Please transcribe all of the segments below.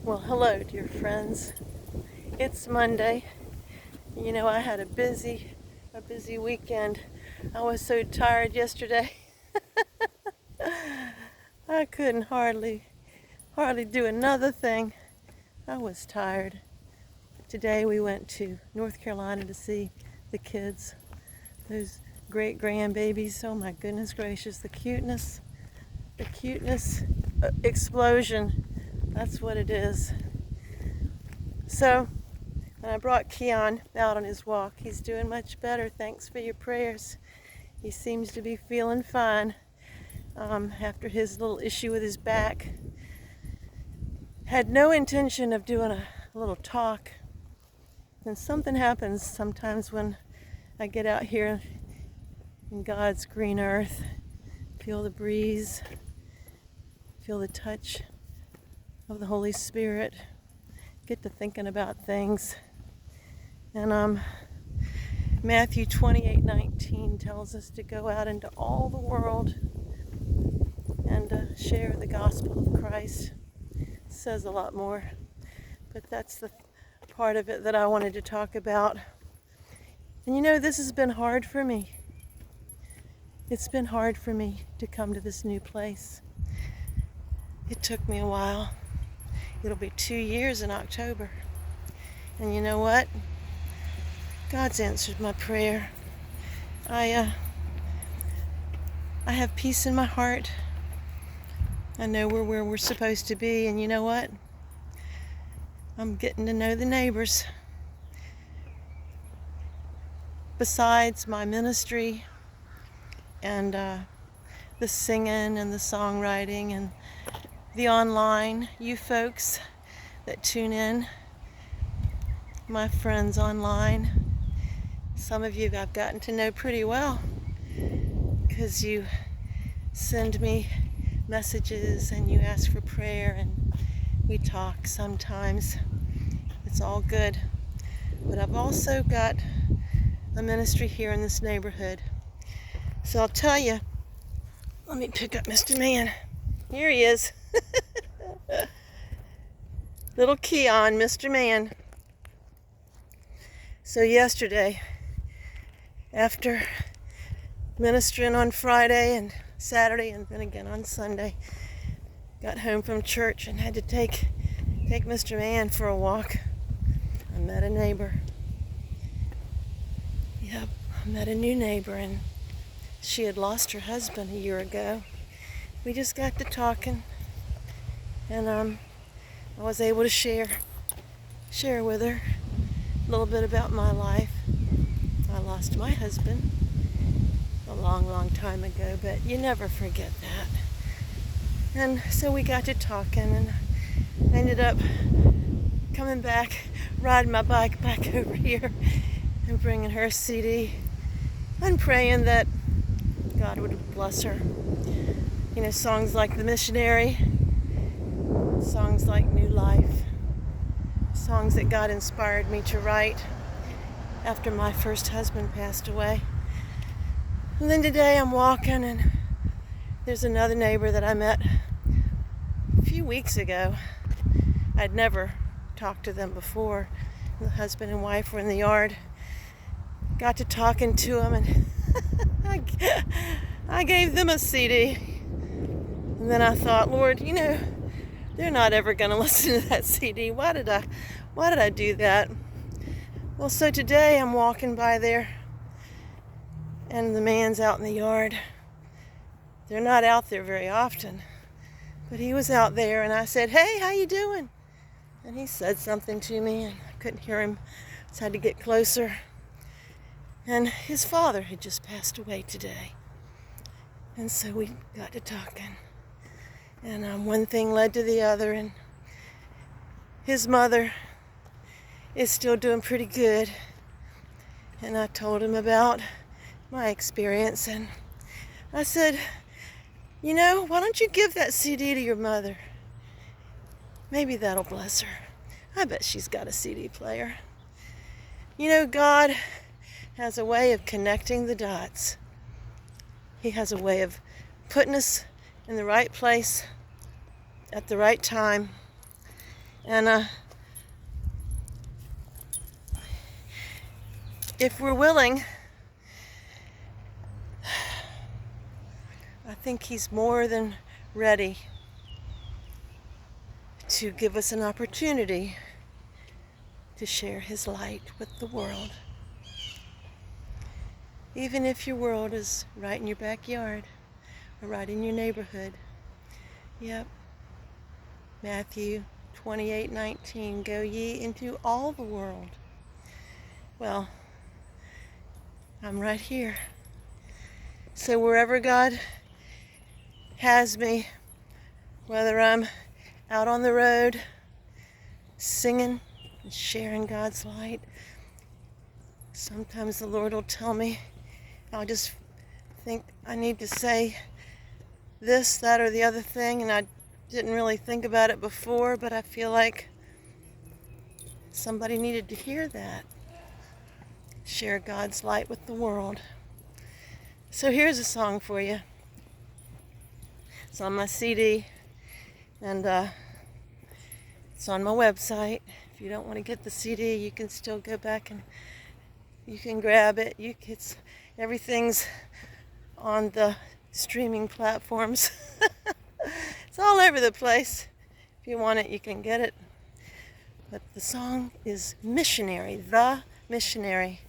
Well, hello, dear friends. It's Monday. You know, I had a busy weekend. I was so tired yesterday. I couldn't hardly do another thing. I was tired. Today we went to North Carolina to see the kids, those great grandbabies. Oh my goodness gracious, the cuteness explosion. That's what it is. So, and I brought Keon out on his walk. He's doing much better. Thanks for your prayers. He seems to be feeling fine after his little issue with his back. Had no intention of doing a little talk. And something happens sometimes when I get out here in God's green earth, feel the breeze, feel the touch of the Holy Spirit, get to thinking about things. And Matthew 28:19 tells us to go out into all the world and share the gospel of Christ. It says a lot more, but that's the part of it that I wanted to talk about. And you know, this has been hard for me. It's been hard for me to come to this new place. It took me a while. It'll be 2 years in October. And you know what? God's answered my prayer. I have peace in my heart. I know we're where we're supposed to be, and you know what? I'm getting to know the neighbors. Besides my ministry and the singing and the songwriting and the online, you folks that tune in, my friends online, some of you I've gotten to know pretty well because you send me messages and you ask for prayer and we talk sometimes. It's all good. But I've also got a ministry here in this neighborhood. So I'll tell you, let me pick up Mr. Man. Here he is. Little Keon, Mr. Man. So yesterday, after ministering on Friday and Saturday and then again on Sunday, got home from church and had to take Mr. Man for a walk. I met a neighbor. Yep, I met a new neighbor, and she had lost her husband a year ago. We just got to talking, and I was able to share with her a little bit about my life. I lost my husband a long time ago, but you never forget that. And so we got to talking, and I ended up coming back, riding my bike back over here and bringing her a CD and praying that God would bless her. You know, songs like The Missionary, songs like New Life, songs that God inspired me to write after my first husband passed away. And then today I'm walking, and there's another neighbor that I met a few weeks ago. I'd never talked to them before. The husband and wife were in the yard. Got to talking to them, and I gave them a CD. And then I thought, Lord, you know, they're not ever going to listen to that CD. Why did I do that? Well, so today I'm walking by there, and the man's out in the yard. They're not out there very often, but he was out there, and I said, "Hey, how you doing?" And he said something to me, and I couldn't hear him, so I had to get closer. And his father had just passed away today. And so we got to talking. And one thing led to the other, and his mother is still doing pretty good. And I told him about my experience, and I said, you know, why don't you give that CD to your mother? Maybe that'll bless her. I bet she's got a CD player. You know, God has a way of connecting the dots. He has a way of putting us in the right place at the right time. And if we're willing, I think He's more than ready to give us an opportunity to share His light with the world. Even if your world is right in your backyard or right in your neighborhood. Yep. Matthew 28:19, go ye into all the world. Well, I'm right here. So wherever God has me, whether I'm out on the road singing and sharing God's light, sometimes the Lord will tell me, I'll just think I need to say this, that, or the other thing, and I didn't really think about it before, but I feel like somebody needed to hear that. Share God's light with the world. So here's a song for you. It's on my CD, and it's on my website. If you don't want to get the CD, you can still go back and you can grab it. Everything's on the streaming platforms. It's all over the place. If you want it, you can get it. But the song is Missionary, The Missionary.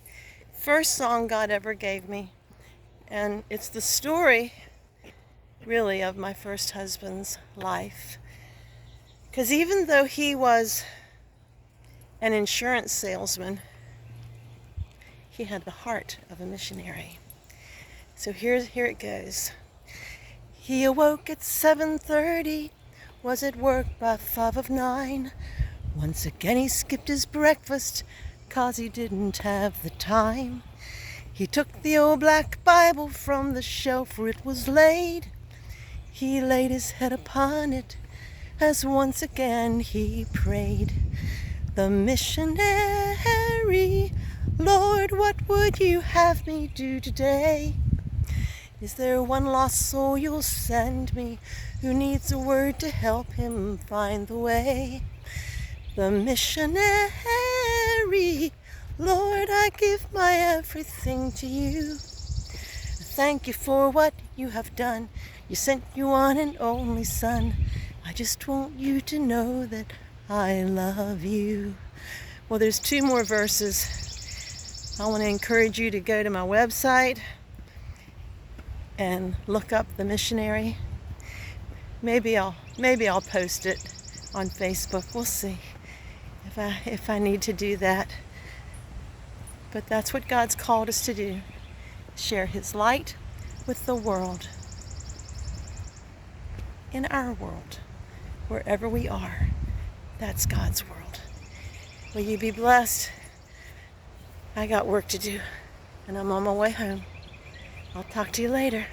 First song God ever gave me. And it's the story, really, of my first husband's life. Because even though he was an insurance salesman, he had the heart of a missionary. So here it goes. He awoke at 7:30, was at work by 5:09. Once again he skipped his breakfast, 'cause he didn't have the time. He took the old black Bible from the shelf where it was laid. He laid his head upon it as once again he prayed. The missionary, Lord, what would you have me do today? Is there one lost soul you'll send me who needs a word to help him find the way? The missionary, Lord, I give my everything to you. Thank you for what you have done. You sent your one and only Son. I just want you to know that I love you. Well, there's 2 more verses. I want to encourage you to go to my website and look up The Missionary. Maybe I'll post it on Facebook. We'll see if I need to do that. But that's what God's called us to do. Share His light with the world. In our world, wherever we are, that's God's world. Will you be blessed? I got work to do, and I'm on my way home. I'll talk to you later.